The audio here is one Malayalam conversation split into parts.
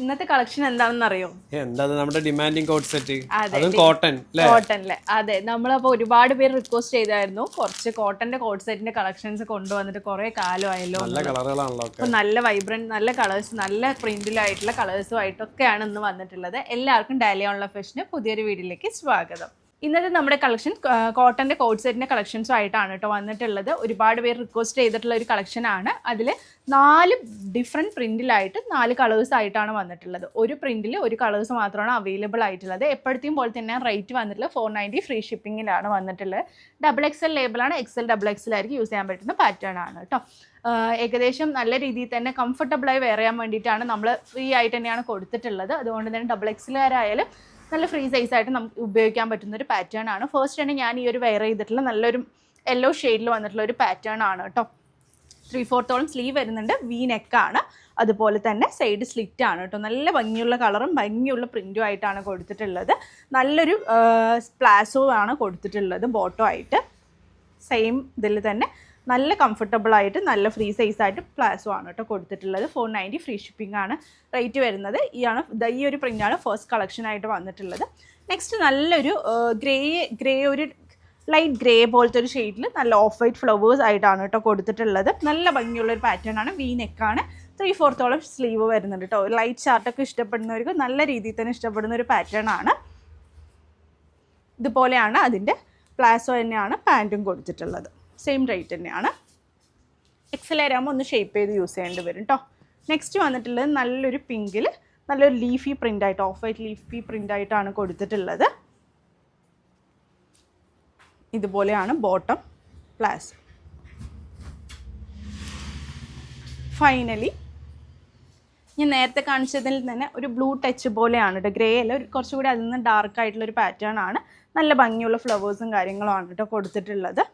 ഇന്നത്തെ കളക്ഷൻ എന്താണെന്ന് അറിയോ? എന്താ നമ്മുടെ ഡിമാൻഡിങ് കോട്ട് സെറ്റ്, അതും കോട്ടൺ കോട്ടണിലെ. അതെ, നമ്മളപ്പോ ഒരുപാട് പേര് റിക്വസ്റ്റ് ചെയ്തായിരുന്നു കുറച്ച് കോട്ടന്റെ കോട്ട് സെറ്റിന്റെ കളക്ഷൻസ് കൊണ്ടുവന്നിട്ട് കുറെ കാലമായല്ലോ. നല്ല കളറുകളാണല്ലോ, അപ്പൊ നല്ല വൈബ്രന്റ്, നല്ല കളേഴ്സ്, നല്ല പ്രിന്റിലായിട്ടുള്ള കളേഴ്സും ആയിട്ടൊക്കെയാണ് ഇന്ന് വന്നിട്ടുള്ളത്. എല്ലാവർക്കും ഡാലിയ ഓൺലൈൻ ഫാഷന്റെ പുതിയൊരു വീഡിയോയിലേക്ക് സ്വാഗതം. ഇന്നത്തെ നമ്മുടെ കളക്ഷൻ കോട്ടന്റെ കോട്ട് സെറ്റിന്റെ കളക്ഷൻസും ആയിട്ടാണ് കേട്ടോ വന്നിട്ടുള്ളത്. ഒരുപാട് പേര് റിക്വസ്റ്റ് ചെയ്തിട്ടുള്ള ഒരു കളക്ഷനാണ്. അതിൽ 4 ഡിഫറെൻറ്റ് പ്രിന്റിലായിട്ട് 4 കളേഴ്സ് ആയിട്ടാണ് വന്നിട്ടുള്ളത്. ഒരു പ്രിന്റിൽ ഒരു കളേഴ്സ് മാത്രമാണ് അവൈലബിൾ ആയിട്ടുള്ളത്. എപ്പോഴത്തെയും പോലെ തന്നെ റേറ്റ് വന്നിട്ടുള്ളത് 490 ഫ്രീ ഷിപ്പിങ്ങിലാണ് വന്നിട്ടുള്ളത്. XXL ലേബിളാണ്. XL ആയിരിക്കും യൂസ് ചെയ്യാൻ പറ്റുന്ന പാറ്റേൺ ആണ് കേട്ടോ. ഏകദേശം നല്ല രീതിയിൽ തന്നെ കംഫർട്ടബിളായി വെയർ ചെയ്യാൻ വേണ്ടിയിട്ടാണ് നമ്മൾ ഫ്രീ ആയിട്ട് തന്നെയാണ് കൊടുത്തിട്ടുള്ളത്. അതുകൊണ്ട് തന്നെ XXLകാരായാലും നല്ല ഫ്രീ സൈസായിട്ട് നമുക്ക് ഉപയോഗിക്കാൻ പറ്റുന്നൊരു പാറ്റേൺ ആണ്. ഫസ്റ്റ് തന്നെ ഞാൻ ഈ ഒരു വെയർ ചെയ്തിട്ടുള്ള നല്ലൊരു യെല്ലോ ഷെയ്ഡിൽ വന്നിട്ടുള്ള ഒരു പാറ്റേൺ ആണ് കേട്ടോ. 3/4 സ്ലീവ് വരുന്നുണ്ട്. വി നെക്കാണ്. അതുപോലെ തന്നെ സൈഡ് സ്ലിറ്റ് ആണ് കേട്ടോ. നല്ല ഭംഗിയുള്ള കളറും ഭംഗിയുള്ള പ്രിൻറ്റും ആയിട്ടാണ് കൊടുത്തിട്ടുള്ളത്. നല്ലൊരു പ്ലാസോ ആണ് കൊടുത്തിട്ടുള്ളത് ബോട്ടോ ആയിട്ട്. സെയിം ഇതിൽ തന്നെ നല്ല കംഫർട്ടബിളായിട്ട് നല്ല ഫ്രീ സൈസായിട്ട് പ്ലാസോ ആണ് കേട്ടോ കൊടുത്തിട്ടുള്ളത്. 490 ഫ്രീ ഷിപ്പിംഗ് ആണ് റേറ്റ് വരുന്നത്. ഈ ഒരു പ്രിൻ്റാണ് ഫസ്റ്റ് കളക്ഷനായിട്ട് വന്നിട്ടുള്ളത്. നെക്സ്റ്റ് നല്ലൊരു ഗ്രേ ഒരു ലൈറ്റ് ഗ്രേ പോലത്തെ ഒരു ഷെയ്ഡിൽ നല്ല ഓഫ് വൈറ്റ് ഫ്ലവേഴ്സ് ആയിട്ടാണ് കേട്ടോ കൊടുത്തിട്ടുള്ളത്. നല്ല ഭംഗിയുള്ളൊരു പാറ്റേൺ ആണ്. വി നെക്കാണ്. 3/4 സ്ലീവ് വരുന്നുണ്ട് കേട്ടോ. ലൈറ്റ് ചാർട്ടൊക്കെ ഇഷ്ടപ്പെടുന്നവർക്ക് നല്ല രീതിയിൽ തന്നെ ഇഷ്ടപ്പെടുന്ന ഒരു പാറ്റേൺ ആണ്. ഇതുപോലെയാണ് അതിൻ്റെ പ്ലാസോ തന്നെയാണ് പാൻറ്റും കൊടുത്തിട്ടുള്ളത്. സെയിം റേറ്റ് തന്നെയാണ്. XL ആകുമ്പോൾ ഒന്ന് ഷേപ്പ് ചെയ്ത് യൂസ് ചെയ്യേണ്ടി വരും കേട്ടോ. നെക്സ്റ്റ് വന്നിട്ടുള്ളത് നല്ലൊരു പിങ്കിൽ നല്ലൊരു ലീഫി പ്രിൻ്റായിട്ട്, ഓഫ് വൈറ്റ് ലീഫി പ്രിൻ്റായിട്ടാണ് കൊടുത്തിട്ടുള്ളത്. ഇതുപോലെയാണ് ബോട്ടം പ്ലാസ്. ഫൈനലി ഞാൻ നേരത്തെ കാണിച്ചതിൽ തന്നെ ഒരു ബ്ലൂ ടച്ച് പോലെയാണ് കേട്ടോ. ഗ്രേ അല്ല, കുറച്ചുകൂടി അതിൽ നിന്ന് ഡാർക്ക് ആയിട്ടുള്ളൊരു പാറ്റേൺ ആണ്. നല്ല ഭംഗിയുള്ള ഫ്ലവേഴ്സും കാര്യങ്ങളുമാണ് കേട്ടോ കൊടുത്തിട്ടുള്ളത്.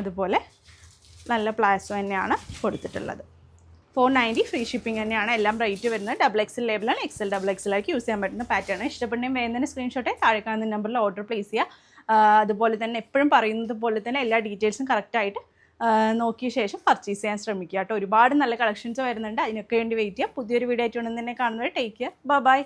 അതുപോലെ നല്ല പ്ലാസോ തന്നെയാണ് കൊടുത്തിട്ടുള്ളത്. 490 ഫ്രീ ഷിപ്പിംഗ് തന്നെയാണ്. എല്ലാം റേറ്റ് വരുന്നത്. XXL ലേബിളാണ്. XL ആക്കി യൂസ് ചെയ്യാൻ പറ്റുന്ന പാറ്റേൺ. ഇഷ്ടപ്പെടുന്നതും വേണ്ടതിന് സ്ക്രീൻഷോട്ടെ താഴെ കാണുന്ന നമ്പറിൽ ഓർഡർ പ്ലേസ് ചെയ്യുക. അതുപോലെ തന്നെ എപ്പോഴും പറയുന്നത് പോലെ തന്നെ എല്ലാ ഡീറ്റെയിൽസും കറക്റ്റായിട്ട് നോക്കിയ ശേഷം പർച്ചേസ് ചെയ്യാൻ ശ്രമിക്കുക കേട്ടോ. ഒരുപാട് നല്ല കളക്ഷൻസ് വരുന്നുണ്ട്. അതിനൊക്കെ വേണ്ടി വെയിറ്റ് ചെയ്യുക. പുതിയൊരു വീഡിയോ ആയിട്ട് തന്നെ കാണുന്നത്. Take care. ബൈ.